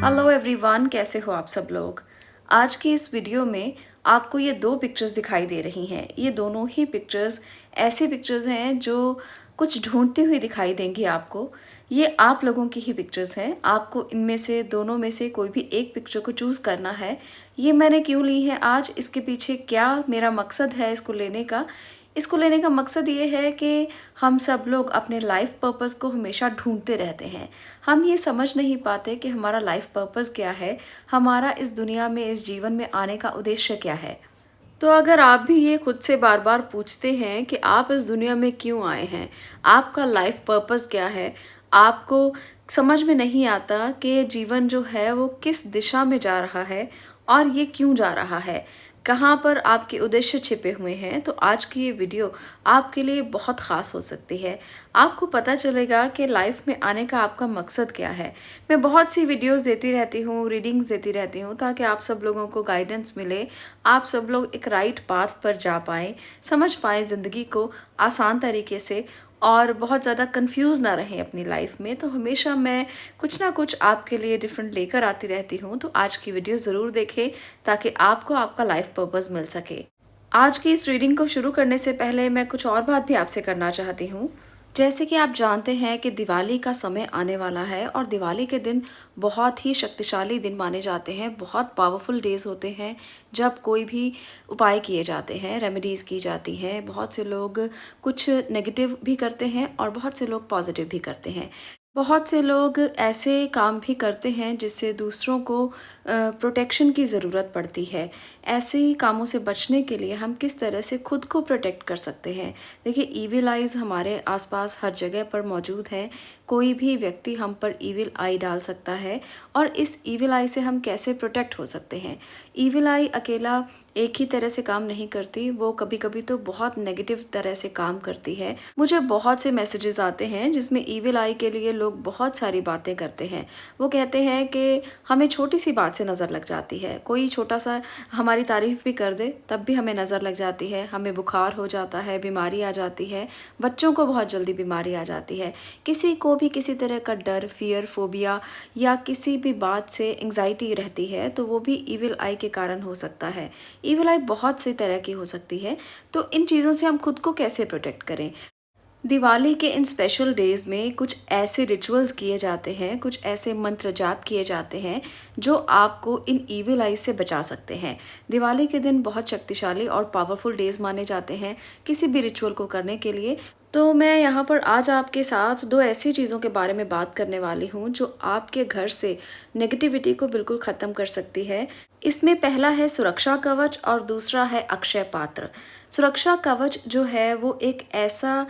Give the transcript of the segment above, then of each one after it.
Hello everyone, कैसे हो आप सब लोग। आज की इस वीडियो में आपको ये दो पिक्चर्स दिखाई दे रही हैं। ये दोनों ही पिक्चर्स ऐसी पिक्चर्स हैं जो कुछ ढूंढती हुई दिखाई देंगी आपको। ये आप लोगों की ही पिक्चर्स हैं। आपको इनमें से दोनों में से कोई भी एक पिक्चर को चूज़ करना है। ये मैंने क्यों ली है आज, इसके पीछे क्या मेरा मकसद है इसको लेने का मकसद ये है कि हम सब लोग अपने लाइफ पर्पस को हमेशा ढूंढते रहते हैं। हम ये समझ नहीं पाते कि हमारा लाइफ पर्पस क्या है, हमारा इस दुनिया में, इस जीवन में आने का उद्देश्य क्या है। तो अगर आप भी ये खुद से बार बार पूछते हैं कि आप इस दुनिया में क्यों आए हैं, आपका लाइफ पर्पस क्या है, आपको समझ में नहीं आता कि जीवन जो है वो किस दिशा में जा रहा है और ये क्यों जा रहा है, कहाँ पर आपके उद्देश्य छिपे हुए हैं, तो आज की ये वीडियो आपके लिए बहुत ख़ास हो सकती है। आपको पता चलेगा कि लाइफ में आने का आपका मकसद क्या है। मैं बहुत सी वीडियोस देती रहती हूँ, रीडिंग्स देती रहती हूँ, ताकि आप सब लोगों को गाइडेंस मिले, आप सब लोग एक राइट पाथ पर जा पाएँ, समझ पाएँ ज़िंदगी को आसान तरीके से और बहुत ज़्यादा कंफ्यूज ना रहें अपनी लाइफ में। तो हमेशा मैं कुछ ना कुछ आपके लिए डिफरेंट लेकर आती रहती हूँ। तो आज की वीडियो ज़रूर देखें ताकि आपको आपका लाइफ पर्पस मिल सके। आज की इस रीडिंग को शुरू करने से पहले मैं कुछ और बात भी आपसे करना चाहती हूँ। जैसे कि आप जानते हैं कि दिवाली का समय आने वाला है और दिवाली के दिन बहुत ही शक्तिशाली दिन माने जाते हैं, बहुत पावरफुल डेज होते हैं जब कोई भी उपाय किए जाते हैं, रेमेडीज़ की जाती हैं। बहुत से लोग कुछ नेगेटिव भी करते हैं और बहुत से लोग पॉजिटिव भी करते हैं। बहुत से लोग ऐसे काम भी करते हैं जिससे दूसरों को प्रोटेक्शन की ज़रूरत पड़ती है। ऐसे ही कामों से बचने के लिए हम किस तरह से खुद को प्रोटेक्ट कर सकते हैं। देखिए, ईविल आइज़ हमारे आसपास हर जगह पर मौजूद हैं। कोई भी व्यक्ति हम पर ईविल आई डाल सकता है और इस ईविल आई से हम कैसे प्रोटेक्ट हो सकते हैं। ईविल आई अकेला एक ही तरह से काम नहीं करती, वो कभी कभी तो बहुत नेगेटिव तरह से काम करती है। मुझे बहुत से मैसेजेस आते हैं जिसमें ईविल आई के लिए लोग बहुत सारी बातें करते हैं। वो कहते हैं कि हमें छोटी सी बात से नज़र लग जाती है, कोई छोटा सा हमारी तारीफ भी कर दे तब भी हमें नज़र लग जाती है, हमें बुखार हो जाता है, बीमारी आ जाती है, बच्चों को बहुत जल्दी बीमारी आ जाती है। किसी को भी किसी तरह का डर, फियर, फोबिया या किसी भी बात से एंग्जाइटी रहती है तो वो भी ईविल आई के कारण हो सकता है। ईविल आई बहुत सी तरह की हो सकती है। तो इन चीज़ों से हम खुद को कैसे प्रोटेक्ट करें। दिवाली के इन स्पेशल डेज़ में कुछ ऐसे रिचुअल्स किए जाते हैं, कुछ ऐसे मंत्र जाप किए जाते हैं जो आपको इन ईविल आइज से बचा सकते हैं। दिवाली के दिन बहुत शक्तिशाली और पावरफुल डेज़ माने जाते हैं किसी भी रिचुअल को करने के लिए। तो मैं यहाँ पर आज आपके साथ दो ऐसी चीज़ों के बारे में बात करने वाली हूँ जो आपके घर से नेगेटिविटी को बिल्कुल ख़त्म कर सकती है। इसमें पहला है सुरक्षा कवच और दूसरा है अक्षय पात्र। सुरक्षा कवच जो है वो एक ऐसा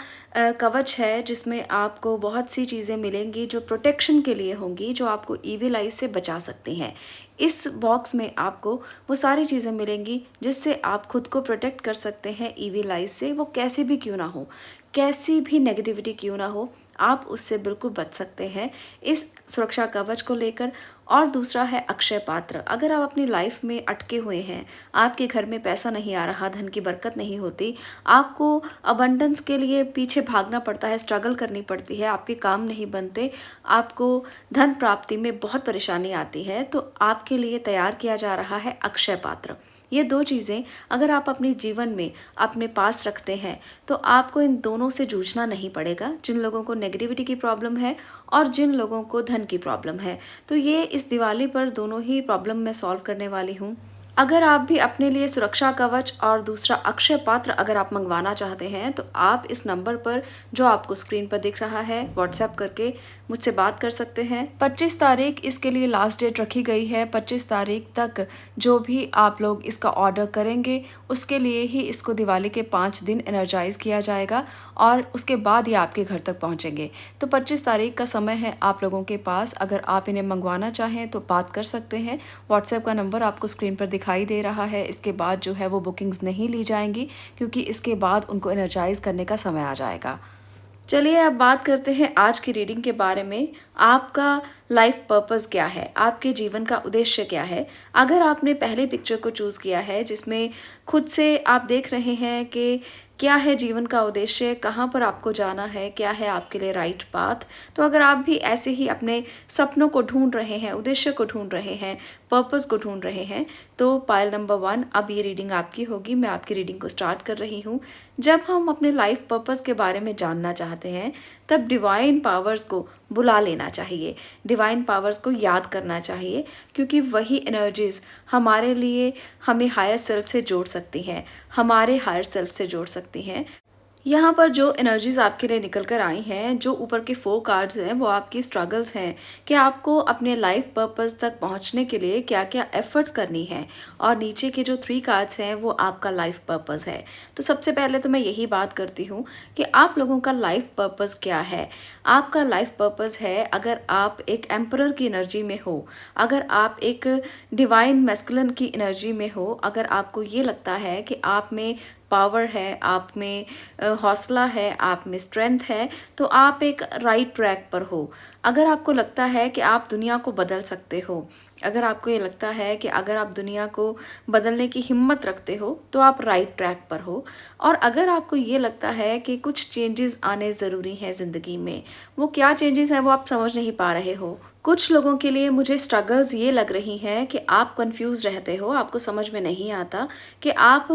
कवच है जिसमें आपको बहुत सी चीज़ें मिलेंगी जो प्रोटेक्शन के लिए होंगी, जो आपको ईविल आइज से बचा सकती हैं। इस बॉक्स में आपको वो सारी चीज़ें मिलेंगी जिससे आप खुद को प्रोटेक्ट कर सकते हैं ईविल आइज से। वो कैसे भी क्यों ना हो, कैसी भी नेगेटिविटी क्यों ना हो, आप उससे बिल्कुल बच सकते हैं इस सुरक्षा कवच को लेकर। और दूसरा है अक्षय पात्र। अगर आप अपनी लाइफ में अटके हुए हैं, आपके घर में पैसा नहीं आ रहा, धन की बरकत नहीं होती, आपको अबंडेंस के लिए पीछे भागना पड़ता है, स्ट्रगल करनी पड़ती है, आपके काम नहीं बनते, आपको धन प्राप्ति में बहुत परेशानी आती है, तो आपके लिए तैयार किया जा रहा है अक्षय पात्र। ये दो चीज़ें अगर आप अपने जीवन में अपने पास रखते हैं तो आपको इन दोनों से जूझना नहीं पड़ेगा। जिन लोगों को नेगेटिविटी की प्रॉब्लम है और जिन लोगों को धन की प्रॉब्लम है, तो ये इस दिवाली पर दोनों ही प्रॉब्लम मैं सॉल्व करने वाली हूँ। अगर आप भी अपने लिए सुरक्षा कवच और दूसरा अक्षय पात्र अगर आप मंगवाना चाहते हैं तो आप इस नंबर पर जो आपको स्क्रीन पर दिख रहा है व्हाट्सएप करके मुझसे बात कर सकते हैं। 25 तारीख इसके लिए लास्ट डेट रखी गई है। 25 तारीख तक जो भी आप लोग इसका ऑर्डर करेंगे उसके लिए ही इसको दिवाली के 5 दिन एनर्जाइज किया जाएगा और उसके बाद ही आपके घर तक पहुंचेंगे। तो 25 तारीख का समय है आप लोगों के पास। अगर आप इन्हें मंगवाना चाहें तो बात कर सकते हैं। व्हाट्सएप का नंबर आपको स्क्रीन पर दिखाई दे रहा है। इसके बाद जो है वो बुकिंग्स नहीं ली जाएंगी क्योंकि इसके बाद उनको एनर्जाइज करने का समय आ जाएगा। चलिए अब बात करते हैं आज की रीडिंग के बारे में। आपका लाइफ पर्पस क्या है, आपके जीवन का उद्देश्य क्या है। अगर आपने पहले पिक्चर को चूज़ किया है जिसमें खुद से आप देख रहे हैं कि क्या है जीवन का उद्देश्य, कहाँ पर आपको जाना है, क्या है आपके लिए राइट पाथ। तो अगर आप भी ऐसे ही अपने सपनों को ढूंढ रहे हैं, उद्देश्य को ढूंढ रहे हैं, पर्पस को ढूंढ रहे हैं, तो पायल नंबर 1 अब ये रीडिंग आपकी होगी। मैं आपकी रीडिंग को स्टार्ट कर रही हूँ। जब हम अपने लाइफ पर्पस के बारे में जानना चाहते हैं तब डिवाइन पावर्स को बुला लेना चाहिए, डिवाइन पावर्स को याद करना चाहिए, क्योंकि वही एनर्जीज हमारे लिए हमें हायर सेल्फ से जोड़ सकती हैं, हमारे हायर सेल्फ से जोड़ सकती हैं। यहाँ पर जो एनर्जीज आपके लिए निकल कर आई हैं, जो ऊपर के 4 कार्ड्स हैं, वो आपकी स्ट्रगल्स हैं कि आपको अपने लाइफ पर्पस तक पहुँचने के लिए क्या क्या एफर्ट्स करनी है। और नीचे के जो 3 कार्ड्स हैं वो आपका लाइफ पर्पस है। तो सबसे पहले तो मैं यही बात करती हूँ कि आप लोगों का लाइफ पर्पस क्या है। आपका लाइफ पर्पस है, अगर आप एक एम्परर की एनर्जी में हो, अगर आप एक डिवाइन मैस्कुलिन की एनर्जी में हो, अगर आपको ये लगता है कि आप में पावर है, आप में हौसला है, आप में स्ट्रेंथ है, तो आप एक राइट ट्रैक पर हो। अगर आपको लगता है कि आप दुनिया को बदल सकते हो, अगर आपको ये लगता है कि अगर आप दुनिया को बदलने की हिम्मत रखते हो, तो आप राइट ट्रैक पर हो। और अगर आपको ये लगता है कि कुछ चेंजेस आने ज़रूरी हैं ज़िंदगी में, वो क्या चेंजेस हैं वो आप समझ नहीं पा रहे हो। कुछ लोगों के लिए मुझे स्ट्रगल्स ये लग रही हैं कि आप कंफ्यूज रहते हो, आपको समझ में नहीं आता कि आप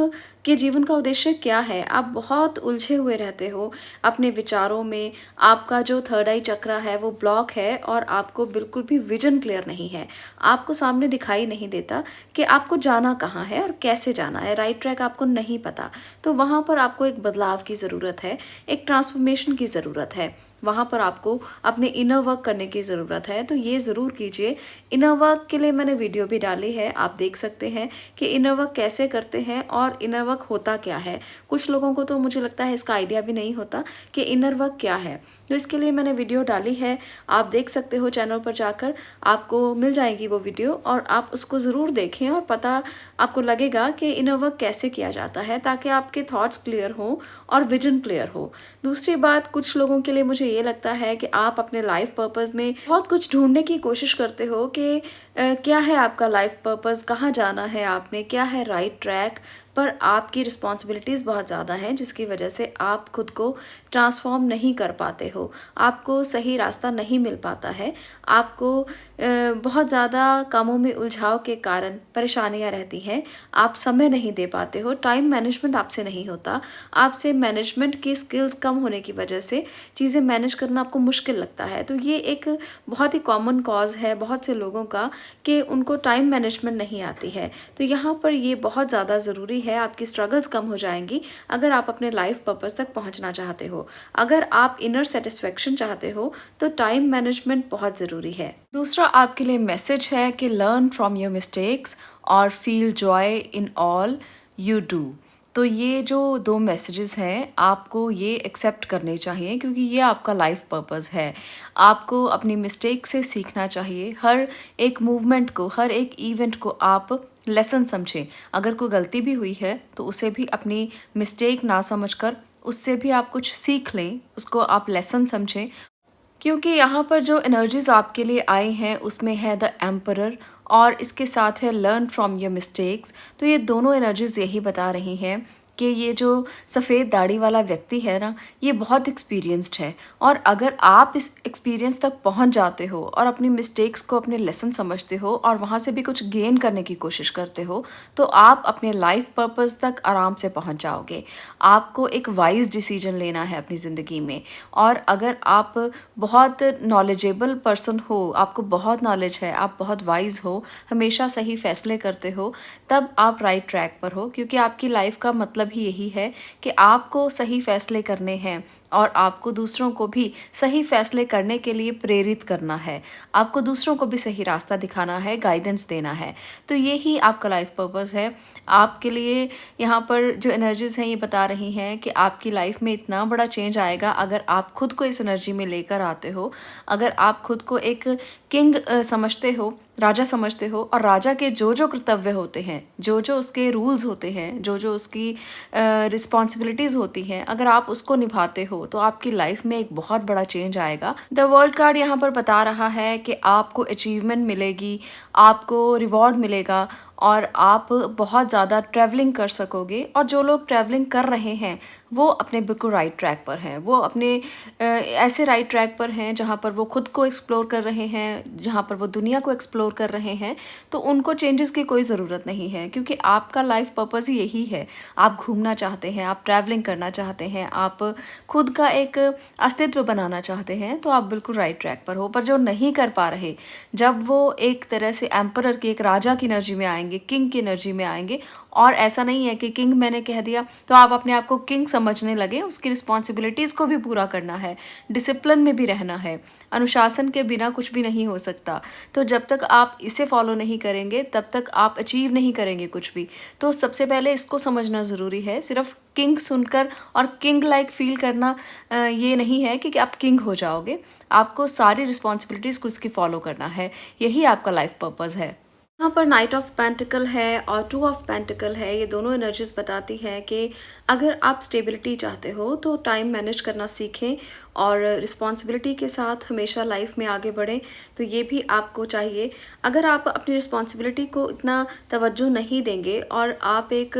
के जीवन का उद्देश्य क्या है। आप बहुत उलझे हुए रहते हो अपने विचारों में, आपका जो थर्ड आई चक्र है वो ब्लॉक है और आपको बिल्कुल भी विजन क्लियर नहीं है। आपको सामने दिखाई नहीं देता कि आपको जाना कहाँ है और कैसे जाना है, राइट ट्रैक आपको नहीं पता। तो वहाँ पर आपको एक बदलाव की ज़रूरत है, एक ट्रांसफॉर्मेशन की ज़रूरत है। वहाँ पर आपको अपने इनर वर्क करने की ज़रूरत है, तो ये ज़रूर कीजिए। इनर वर्क के लिए मैंने वीडियो भी डाली है, आप देख सकते हैं कि इनर वर्क कैसे करते हैं और इनर वर्क होता क्या है। कुछ लोगों को तो मुझे लगता है इसका आइडिया भी नहीं होता कि इनर वर्क क्या है, तो इसके लिए मैंने वीडियो डाली है, आप देख सकते हो चैनल पर जाकर, आपको मिल जाएगी वो वीडियो और आप उसको ज़रूर देखें और पता आपको लगेगा कि इनर वर्क कैसे किया जाता है, ताकि आपके थॉट्स क्लियर हों और विजन क्लियर हो। दूसरी बात, कुछ लोगों के लिए मुझे ये लगता है कि आप अपने लाइफ पर्पस में बहुत कुछ ढूंढने की कोशिश करते हो कि क्या है आपका लाइफ पर्पस, कहाँ जाना है आपने, क्या है राइट ट्रैक, पर आपकी रिस्पॉन्सिबिलिटीज़ बहुत ज़्यादा हैं जिसकी वजह से आप खुद को ट्रांसफॉर्म नहीं कर पाते हो, आपको सही रास्ता नहीं मिल पाता है, आपको बहुत ज़्यादा कामों में उलझाव के कारण परेशानियां रहती हैं, आप समय नहीं दे पाते हो, टाइम मैनेजमेंट आपसे नहीं होता, आपसे मैनेजमेंट की स्किल्स कम होने की वजह से चीज़ें मैनेज करना आपको मुश्किल लगता है। तो ये एक बहुत ही कॉमन कॉज है बहुत से लोगों का कि उनको टाइम मैनेजमेंट नहीं आती है। तो यहाँ पर ये बहुत ज़्यादा ज़रूरी है, आपकी स्ट्रगल्स कम हो जाएंगी अगर आप अपने लाइफ पर्पस तक पहुँचना चाहते हो। अगर आप इनर सेटिस्फेक्शन चाहते हो तो टाइम मैनेजमेंट बहुत ज़रूरी है। दूसरा आपके लिए मैसेज है कि लर्न फ्रॉम योर मिस्टेक्स और feel joy in all you do. तो ये जो 2 मैसेजेस हैं आपको ये एक्सेप्ट करने चाहिए, क्योंकि ये आपका लाइफ पर्पस है। आपको अपनी मिस्टेक से सीखना चाहिए, हर एक मूवमेंट को, हर एक इवेंट को आप लेसन समझें। अगर कोई गलती भी हुई है तो उसे भी अपनी मिस्टेक ना समझकर उससे भी आप कुछ सीख लें, उसको आप लेसन समझें। क्योंकि यहाँ पर जो एनर्जीज आपके लिए आई हैं उसमें है द एम्परर और इसके साथ है लर्न फ्रॉम योर मिस्टेक्स। तो ये दोनों एनर्जीज यही बता रही हैं कि ये जो सफ़ेद दाढ़ी वाला व्यक्ति है ना, ये बहुत एक्सपीरियंस्ड है और अगर आप इस एक्सपीरियंस तक पहुँच जाते हो और अपनी मिस्टेक्स को अपने लेसन समझते हो और वहाँ से भी कुछ गेन करने की कोशिश करते हो, तो आप अपने लाइफ पर्पस तक आराम से पहुँच जाओगे। आपको एक वाइज डिसीजन लेना है अपनी ज़िंदगी में, और अगर आप बहुत नॉलेजेबल पर्सन हो, आपको बहुत नॉलेज है, आप बहुत वाइज हो, हमेशा सही फैसले करते हो, तब आप राइट ट्रैक पर हो। क्योंकि आपकी लाइफ का मतलब ही यही है कि आपको सही फैसले करने हैं और आपको दूसरों को भी सही फैसले करने के लिए प्रेरित करना है, आपको दूसरों को भी सही रास्ता दिखाना है, गाइडेंस देना है। तो ये ही आपका लाइफ पर्पस है। आपके लिए यहाँ पर जो एनर्जीज हैं ये बता रही हैं कि आपकी लाइफ में इतना बड़ा चेंज आएगा अगर आप खुद को इस एनर्जी में लेकर आते हो, अगर आप खुद को एक किंग समझते हो, राजा समझते हो, और राजा के जो जो कर्तव्य होते हैं, जो जो उसके रूल्स होते हैं, जो जो उसकी रिस्पॉन्सिबिलिटीज़ होती हैं, अगर आप उसको निभाते हो तो आपकी लाइफ में एक बहुत बड़ा चेंज आएगा। द वर्ल्ड कार्ड यहाँ पर बता रहा है कि आपको अचीवमेंट मिलेगी, आपको रिवॉर्ड मिलेगा और आप बहुत ज़्यादा ट्रैवलिंग कर सकोगे। और जो लोग ट्रैवलिंग कर रहे हैं वो अपने बिल्कुल राइट ट्रैक पर हैं। वो अपने ऐसे राइट ट्रैक पर हैं जहाँ पर वो खुद को एक्सप्लोर कर रहे हैं, जहाँ पर वो दुनिया को एक्सप्लोर कर रहे हैं। तो उनको चेंजेस की कोई ज़रूरत नहीं है, क्योंकि आपका लाइफ पर्पस ही यही है। आप घूमना चाहते हैं, आप ट्रैवलिंग करना चाहते हैं, आप खुद का एक अस्तित्व बनाना चाहते हैं, तो आप बिल्कुल राइट ट्रैक पर हो। पर जो नहीं कर पा रहे, जब वो एक तरह से एम्परर की, एक राजा की एनर्जी में आएंगे, किंग की एनर्जी में आएंगे, और ऐसा नहीं है कि किंग मैंने कह दिया तो आप अपने आप को किंग समझने लगे। उसकी रिस्पॉन्सिबिलिटीज़ को भी पूरा करना है, डिसिप्लिन में भी रहना है, अनुशासन के बिना कुछ भी नहीं हो सकता। तो जब तक आप इसे फॉलो नहीं करेंगे, तब तक आप अचीव नहीं करेंगे कुछ भी। तो सबसे पहले इसको समझना ज़रूरी है। सिर्फ किंग सुनकर और किंग लाइक फील करना ये नहीं है कि आप किंग हो जाओगे। आपको सारी रिस्पॉन्सिबिलिटीज़ को इसकी फॉलो करना है। यही आपका लाइफ पर्पस है। यहाँ पर नाइट ऑफ पेंटिकल है और टू ऑफ पेंटिकल है। ये दोनों एनर्जीज बताती हैं कि अगर आप स्टेबिलिटी चाहते हो तो टाइम मैनेज करना सीखें और रिस्पॉन्सिबिलिटी के साथ हमेशा लाइफ में आगे बढ़ें। तो ये भी आपको चाहिए। अगर आप अपनी रिस्पॉन्सिबिलिटी को इतना तवज्जो नहीं देंगे और आप एक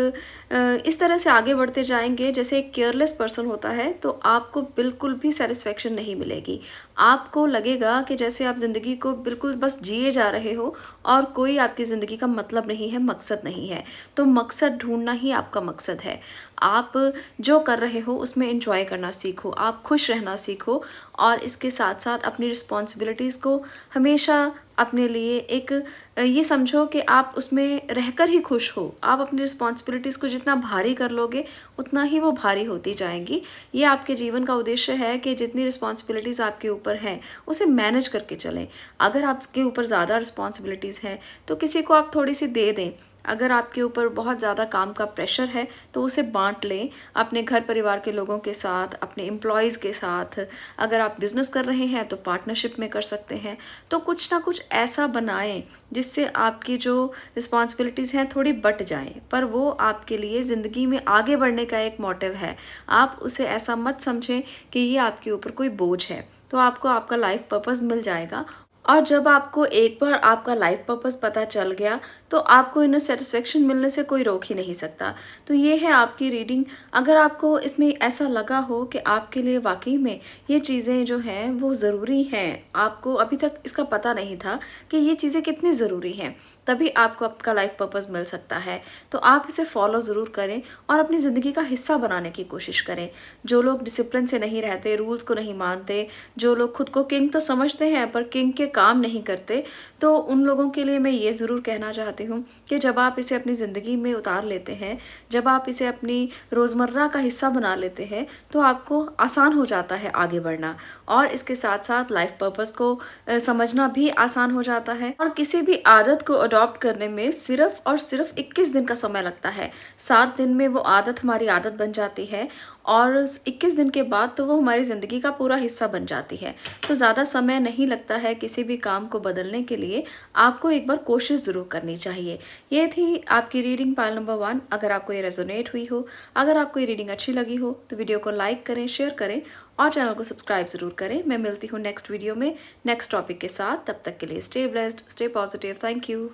इस तरह से आगे बढ़ते जाएंगे जैसे एक केयरलेस पर्सन होता है, तो आपको बिल्कुल भी सेटिस्फेक्शन नहीं मिलेगी। आपको लगेगा कि जैसे आप ज़िंदगी को बिल्कुल बस जिए जा रहे हो और कोई आपकी ज़िंदगी का मतलब नहीं है, मकसद नहीं है। तो मकसद ढूंढना ही आपका मकसद है। आप जो कर रहे हो उसमें एंजॉय करना सीखो, आप खुश रहना सीखो, और इसके साथ साथ अपनी रिस्पॉन्सिबिलिटीज़ को हमेशा अपने लिए एक ये समझो कि आप उसमें रहकर ही खुश हो। आप अपनी रिस्पॉन्सिबिलिटीज़ को जितना भारी कर लोगे उतना ही वो भारी होती जाएंगी। ये आपके जीवन का उद्देश्य है कि जितनी रिस्पॉन्सिबिलिटीज़ आपके ऊपर हैं उसे मैनेज करके चलें। अगर आपके ऊपर ज़्यादा रिस्पॉन्सिबिलिटीज़ हैं तो किसी को आप थोड़ी सी दे दें। अगर आपके ऊपर बहुत ज़्यादा काम का प्रेशर है तो उसे बांट लें अपने घर परिवार के लोगों के साथ, अपने एम्प्लॉयज़ के साथ। अगर आप बिज़नेस कर रहे हैं तो पार्टनरशिप में कर सकते हैं। तो कुछ ना कुछ ऐसा बनाएं जिससे आपकी जो रिस्पॉन्सिबिलिटीज़ हैं थोड़ी बट जाएं, पर वो आपके लिए ज़िंदगी में आगे बढ़ने का एक मोटिव है। आप उसे ऐसा मत समझें कि ये आपके ऊपर कोई बोझ है। तो आपको आपका लाइफ पर्पस मिल जाएगा। और जब आपको एक बार आपका लाइफ पर्पस पता चल गया तो आपको इनर सेटिस्फेक्शन मिलने से कोई रोक ही नहीं सकता। तो ये है आपकी रीडिंग। अगर आपको इसमें ऐसा लगा हो कि आपके लिए वाकई में ये चीज़ें जो हैं वो ज़रूरी हैं, आपको अभी तक इसका पता नहीं था कि ये चीज़ें कितनी ज़रूरी हैं, तभी आपको आपका लाइफ पर्पस मिल सकता है। तो आप इसे फॉलो ज़रूर करें और अपनी ज़िंदगी का हिस्सा बनाने की कोशिश करें। जो लोग डिसिप्लिन से नहीं रहते, रूल्स को नहीं मानते, जो लोग खुद को किंग तो समझते हैं पर किंग के काम नहीं करते, तो उन लोगों के लिए मैं ये ज़रूर कहना चाहती हूँ कि जब आप इसे अपनी ज़िंदगी में उतार लेते हैं, जब आप इसे अपनी रोज़मर्रा का हिस्सा बना लेते हैं, तो आपको आसान हो जाता है आगे बढ़ना। और इसके साथ साथ लाइफ पर्पस को समझना भी आसान हो जाता है। और किसी भी आदत को अडॉप्ट करने में सिर्फ और सिर्फ 21 दिन का समय लगता है। 7 दिन में वो आदत हमारी आदत बन जाती है और 21 दिन के बाद तो वो हमारी ज़िंदगी का पूरा हिस्सा बन जाती है। तो ज़्यादा समय नहीं लगता है किसी भी काम को बदलने के लिए। आपको एक बार कोशिश ज़रूर करनी चाहिए। ये थी आपकी रीडिंग पाइल नंबर 1। अगर आपको ये रेजोनेट हुई हो, अगर आपको ये रीडिंग अच्छी लगी हो तो वीडियो को लाइक करें, शेयर करें और चैनल को सब्सक्राइब ज़रूर करें। मैं मिलती हूँ नेक्स्ट वीडियो में नेक्स्ट टॉपिक के साथ। तब तक के लिए stay blessed, stay positive. Thank you.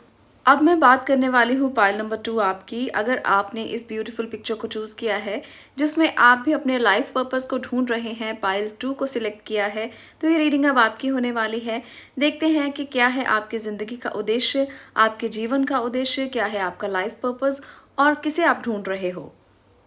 अब मैं बात करने वाली हूँ पाइल नंबर 2 आपकी। अगर आपने इस ब्यूटीफुल पिक्चर को चूज़ किया है जिसमें आप भी अपने लाइफ पर्पस को ढूंढ रहे हैं, पाइल 2 को सिलेक्ट किया है, तो ये रीडिंग अब आपकी होने वाली है। देखते हैं कि क्या है आपकी ज़िंदगी का उद्देश्य, आपके जीवन का उद्देश्य क्या है, आपका लाइफ पर्पस, और किसे आप ढूंढ रहे हो।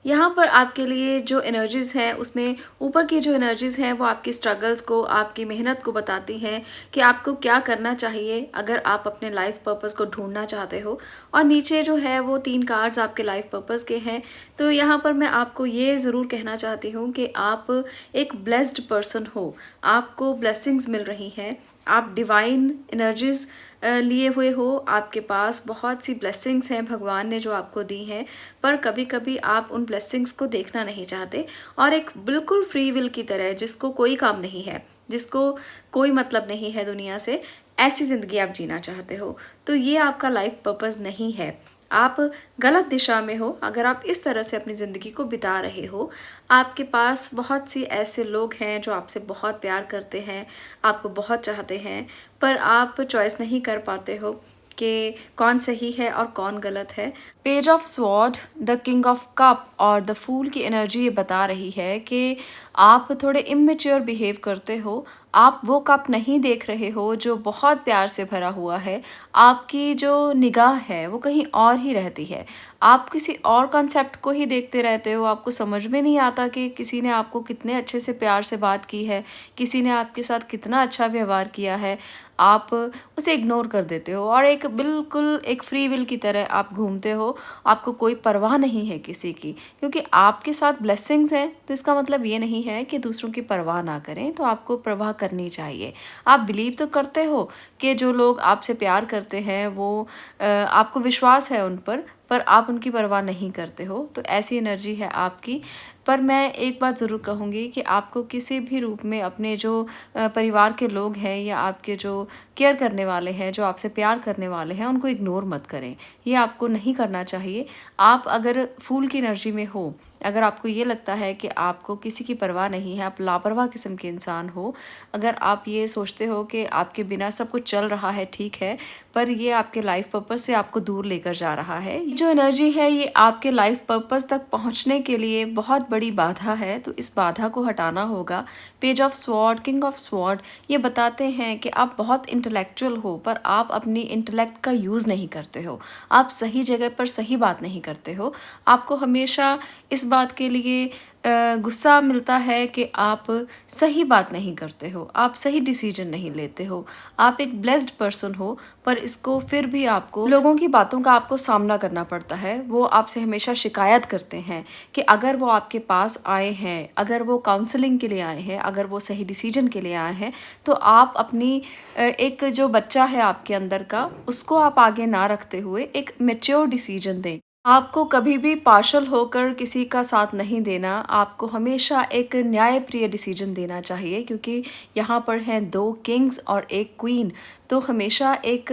यहाँ पर आपके लिए जो एनर्जीज़ हैं उसमें ऊपर की जो एनर्जीज़ हैं वो आपकी स्ट्रगल्स को, आपकी मेहनत को बताती हैं कि आपको क्या करना चाहिए अगर आप अपने लाइफ पर्पस को ढूंढना चाहते हो। और नीचे जो है वो 3 कार्ड्स आपके लाइफ पर्पस के हैं। तो यहाँ पर मैं आपको ये ज़रूर कहना चाहती हूँ कि आप एक ब्लेस्ड पर्सन हो, आपको ब्लेसिंग्स मिल रही हैं, आप डिवाइन एनर्जीज़ लिए हुए हो, आपके पास बहुत सी ब्लेसिंग्स हैं भगवान ने जो आपको दी हैं, पर कभी कभी आप उन ब्लेसिंग्स को देखना नहीं चाहते और एक बिल्कुल फ्री विल की तरह, जिसको कोई काम नहीं है, जिसको कोई मतलब नहीं है दुनिया से, ऐसी ज़िंदगी आप जीना चाहते हो। तो ये आपका लाइफ पर्पस नहीं है। आप गलत दिशा में हो अगर आप इस तरह से अपनी ज़िंदगी को बिता रहे हो। आपके पास बहुत सी ऐसे लोग हैं जो आपसे बहुत प्यार करते हैं, आपको बहुत चाहते हैं, पर आप चॉइस नहीं कर पाते हो कि कौन सही है और कौन गलत है। Page of sword, the king of cup और द फूल की एनर्जी ये बता रही है कि आप थोड़े इमेच्योर बिहेव करते हो। आप वो कप नहीं देख रहे हो जो बहुत प्यार से भरा हुआ है। आपकी जो निगाह है वो कहीं और ही रहती है। आप किसी और कॉन्सेप्ट को ही देखते रहते हो। आपको समझ में नहीं आता कि किसी ने आपको कितने अच्छे से प्यार से बात की है, किसी ने आपके साथ कितना अच्छा व्यवहार किया है। आप उसे इग्नोर कर देते हो और एक बिल्कुल एक फ्री विल की तरह आप घूमते हो। आपको कोई परवाह नहीं है किसी की, क्योंकि आपके साथ ब्लेसिंग्स हैं। तो इसका मतलब ये नहीं है कि दूसरों की परवाह ना करें, तो आपको परवाह करनी चाहिए। आप बिलीव तो करते हो कि जो लोग आपसे प्यार करते हैं वो आपको विश्वास है उन पर आप उनकी परवाह नहीं करते हो। तो ऐसी एनर्जी है आपकी। पर मैं एक बात ज़रूर कहूँगी कि आपको किसी भी रूप में अपने जो परिवार के लोग हैं या आपके जो केयर करने वाले हैं, जो आपसे प्यार करने वाले हैं, उनको इग्नोर मत करें। ये आपको नहीं करना चाहिए। आप अगर फूल की एनर्जी में हो, अगर आपको ये लगता है कि आपको किसी की परवाह नहीं है, आप लापरवाह किस्म के इंसान हो, अगर आप ये सोचते हो कि आपके बिना सब कुछ चल रहा है, ठीक है, पर ये आपके लाइफ पर्पस से आपको दूर लेकर जा रहा है। जो एनर्जी है ये आपके लाइफ पर्पस तक पहुंचने के लिए बहुत बड़ी बाधा है, तो इस बाधा को हटाना होगा। Page of sword, king of sword ये बताते हैं कि आप बहुत इंटेलेक्चुअल हो, पर आप अपनी इंटेलेक्ट का यूज़ नहीं करते हो। आप सही जगह पर सही बात नहीं करते हो। आपको हमेशा इस बात के लिए गुस्सा मिलता है कि आप सही बात नहीं करते हो, आप सही डिसीजन नहीं लेते हो। आप एक ब्लेस्ड पर्सन हो, पर इसको फिर भी आपको लोगों की बातों का आपको सामना करना पड़ता है। वो आपसे हमेशा शिकायत करते हैं कि अगर वो आपके पास आए हैं, अगर वो काउंसलिंग के लिए आए हैं, अगर वो सही डिसीजन के लिए आए हैं, तो आप अपनी एक जो बच्चा है आपके अंदर का, उसको आप आगे ना रखते हुए एक मैच्योर डिसीजन दें। आपको कभी भी पार्शल होकर किसी का साथ नहीं देना। आपको हमेशा एक न्यायप्रिय डिसीजन देना चाहिए, क्योंकि यहाँ पर हैं 2 किंग्स और 1 क्वीन। तो हमेशा एक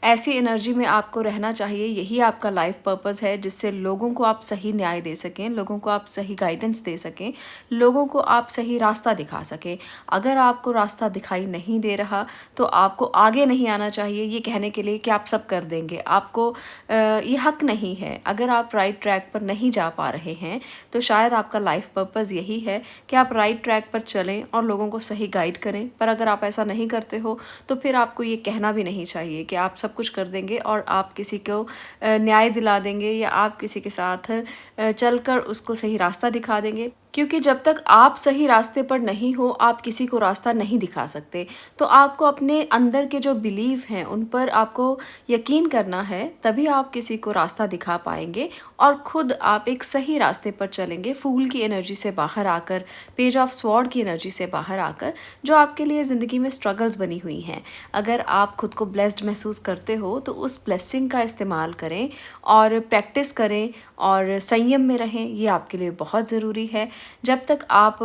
ऐसी एनर्जी में आपको रहना चाहिए। यही आपका लाइफ पर्पस है, जिससे लोगों को आप सही न्याय दे सकें, लोगों को आप सही गाइडेंस दे सकें, लोगों को आप सही रास्ता दिखा सकें। अगर आपको रास्ता दिखाई नहीं दे रहा, तो आपको आगे नहीं आना चाहिए ये कहने के लिए कि आप सब कर देंगे। आपको ये हक नहीं है। अगर आप राइट ट्रैक पर नहीं जा पा रहे हैं, तो शायद आपका लाइफ पर्पस यही है कि आप राइट ट्रैक पर चलें और लोगों को सही गाइड करें। पर अगर आप ऐसा नहीं करते हो, तो फिर आपको ये कहना भी नहीं चाहिए कि आप सब कुछ कर देंगे और आप किसी को न्याय दिला देंगे या आप किसी के साथ चलकर उसको सही रास्ता दिखा देंगे। क्योंकि जब तक आप सही रास्ते पर नहीं हो, आप किसी को रास्ता नहीं दिखा सकते। तो आपको अपने अंदर के जो बिलीव हैं उन पर आपको यकीन करना है, तभी आप किसी को रास्ता दिखा पाएंगे और खुद आप एक सही रास्ते पर चलेंगे, फूल की एनर्जी से बाहर आकर, पेज ऑफ स्वॉर्ड की एनर्जी से बाहर आकर, जो आपके लिए ज़िंदगी में स्ट्रगल्स बनी हुई हैं। अगर आप खुद को ब्लेस्ड महसूस करते हो, तो उस ब्लेसिंग का इस्तेमाल करें और प्रैक्टिस करें और संयम में रहें। ये आपके लिए बहुत ज़रूरी है। जब तक आप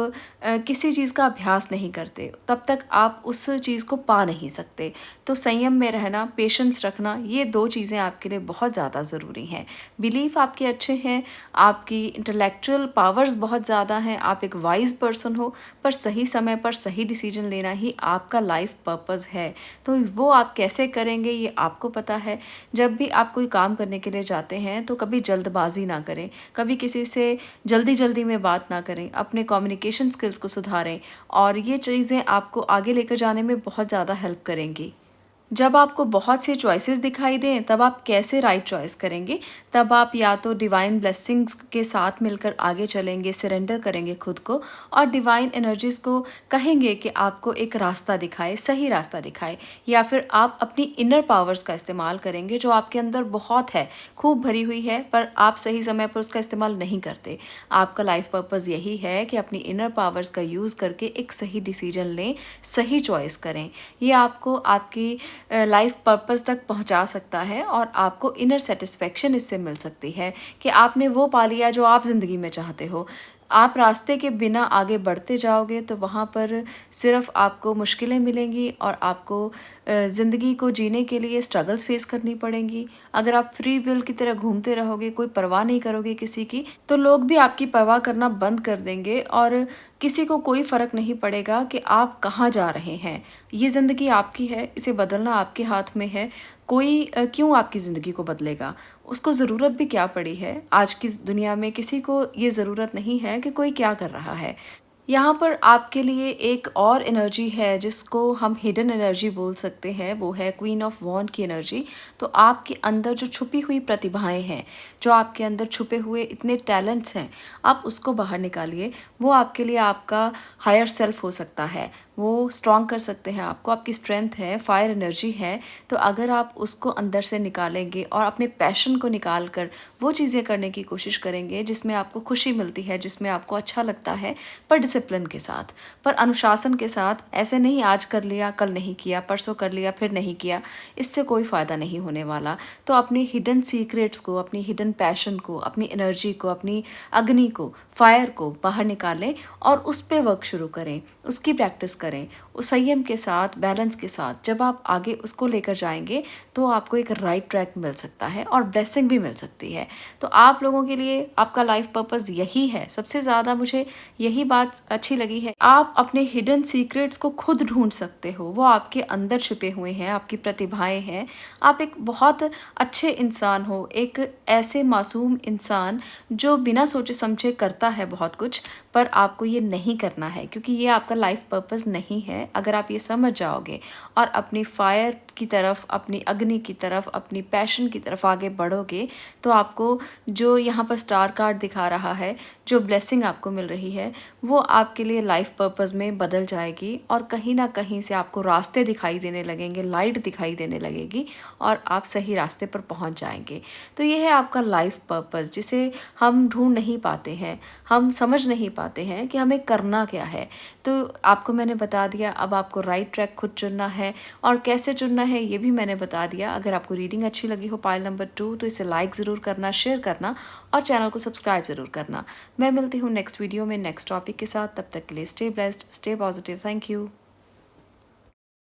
किसी चीज़ का अभ्यास नहीं करते, तब तक आप उस चीज़ को पा नहीं सकते। तो संयम में रहना, पेशेंस रखना, ये 2 चीज़ें आपके लिए बहुत ज़्यादा ज़रूरी हैं। बिलीफ आपके अच्छे हैं, आपकी इंटेलेक्चुअल पावर्स बहुत ज़्यादा हैं, आप एक वाइज पर्सन हो, पर सही समय पर सही डिसीजन लेना ही आपका लाइफ पर्पस है। तो वो आप कैसे करेंगे ये आपको पता है। जब भी आप कोई काम करने के लिए जाते हैं, तो कभी जल्दबाजी ना करें, कभी किसी से जल्दी जल्दी में बात ना करें, अपने कम्युनिकेशन स्किल्स को सुधारें और ये चीज़ें आपको आगे लेकर जाने में बहुत ज़्यादा हेल्प करेंगी। जब आपको बहुत से चॉइसेस दिखाई दें, तब आप कैसे राइट चॉइस करेंगे? तब आप या तो डिवाइन ब्लेसिंग्स के साथ मिलकर आगे चलेंगे, सरेंडर करेंगे खुद को और डिवाइन एनर्जीज़ को कहेंगे कि आपको एक रास्ता दिखाए, सही रास्ता दिखाए, या फिर आप अपनी इनर पावर्स का इस्तेमाल करेंगे जो आपके अंदर बहुत है, खूब भरी हुई है, पर आप सही समय पर उसका इस्तेमाल नहीं करते। आपका लाइफ पर्पस यही है कि अपनी इनर पावर्स का यूज़ करके एक सही डिसीजन लें, सही चॉइस करें। ये आपको आपकी लाइफ पर्पस तक पहुंचा सकता है और आपको इनर सेटिस्फेक्शन इससे मिल सकती है कि आपने वो पा लिया जो आप ज़िंदगी में चाहते हो। आप रास्ते के बिना आगे बढ़ते जाओगे तो वहाँ पर सिर्फ आपको मुश्किलें मिलेंगी और आपको ज़िंदगी को जीने के लिए स्ट्रगल्स फेस करनी पड़ेंगी। अगर आप फ्री विल की तरह घूमते रहोगे, कोई परवाह नहीं करोगे किसी की, तो लोग भी आपकी परवाह करना बंद कर देंगे और किसी को कोई फ़र्क नहीं पड़ेगा कि आप कहाँ जा रहे हैं। ये ज़िंदगी आपकी है, इसे बदलना आपके हाथ में है। कोई क्यों आपकी ज़िंदगी को बदलेगा? उसको ज़रूरत भी क्या पड़ी है? आज की दुनिया में किसी को ये ज़रूरत नहीं है कि कोई क्या कर रहा है। यहाँ पर आपके लिए एक और एनर्जी है जिसको हम हिडन एनर्जी बोल सकते हैं, वो है क्वीन ऑफ वॉन्ड की एनर्जी। तो आपके अंदर जो छुपी हुई प्रतिभाएं हैं, जो आपके अंदर छुपे हुए इतने टैलेंट्स हैं, आप उसको बाहर निकालिए। वो आपके लिए आपका हायर सेल्फ हो सकता है, वो स्ट्रॉन्ग कर सकते हैं आपको, आपकी स्ट्रेंथ है, फायर एनर्जी है। तो अगर आप उसको अंदर से निकालेंगे और अपने पैशन को निकाल कर वो चीज़ें करने की कोशिश करेंगे जिसमें आपको खुशी मिलती है, जिसमें आपको अच्छा लगता है, पर डिसिप्लिन के साथ, पर अनुशासन के साथ। ऐसे नहीं आज कर लिया कल नहीं किया, परसों कर लिया फिर नहीं किया, इससे कोई फ़ायदा नहीं होने वाला। तो अपनी हिडन सीक्रेट्स को, अपनी हिडन पैशन को, अपनी एनर्जी को, अपनी अग्नि को, फायर को बाहर निकालें और उस पर वर्क शुरू करें, उसकी प्रैक्टिस करें उस संयम के साथ, बैलेंस के साथ। जब आप आगे उसको लेकर जाएंगे तो आपको एक राइट ट्रैक मिल सकता है और ब्लेसिंग भी मिल सकती है। तो आप लोगों के लिए आपका लाइफ पर्पस यही है। सबसे ज़्यादा मुझे यही बात अच्छी लगी है, आप अपने हिडन सीक्रेट्स को खुद ढूंढ सकते हो, वो आपके अंदर छुपे हुए हैं, आपकी प्रतिभाएं हैं। आप एक बहुत अच्छे इंसान हो, एक ऐसे मासूम इंसान जो बिना सोचे समझे करता है बहुत कुछ, पर आपको ये नहीं करना है क्योंकि ये आपका लाइफ पर्पस नहीं है। अगर आप ये समझ जाओगे और अपनी फायर की तरफ, अपनी अग्नि की तरफ, अपनी पैशन की तरफ आगे बढ़ोगे, तो आपको जो यहाँ पर स्टार कार्ड दिखा रहा है, जो ब्लेसिंग आपको मिल रही है, वो आपके लिए लाइफ पर्पस में बदल जाएगी और कहीं ना कहीं से आपको रास्ते दिखाई देने लगेंगे, लाइट दिखाई देने लगेगी और आप सही रास्ते पर पहुंच जाएंगे। तो ये है आपका लाइफ पर्पस, जिसे हम ढूंढ नहीं पाते हैं, हम समझ नहीं पाते हैं कि हमें करना क्या है। तो आपको मैंने बता दिया, अब आपको राइट ट्रैक खुद चुनना है और कैसे चुनना है ये भी मैंने बता दिया। अगर आपको रीडिंग अच्छी लगी हो पाइल नंबर 2 तो इसे लाइक ज़रूर करना, शेयर करना और चैनल को सब्सक्राइब ज़रूर करना। मैं मिलती हूँ नेक्स्ट वीडियो में नेक्स्ट टॉपिक के साथ। तब तक के लिए stay blessed, stay positive. Thank you.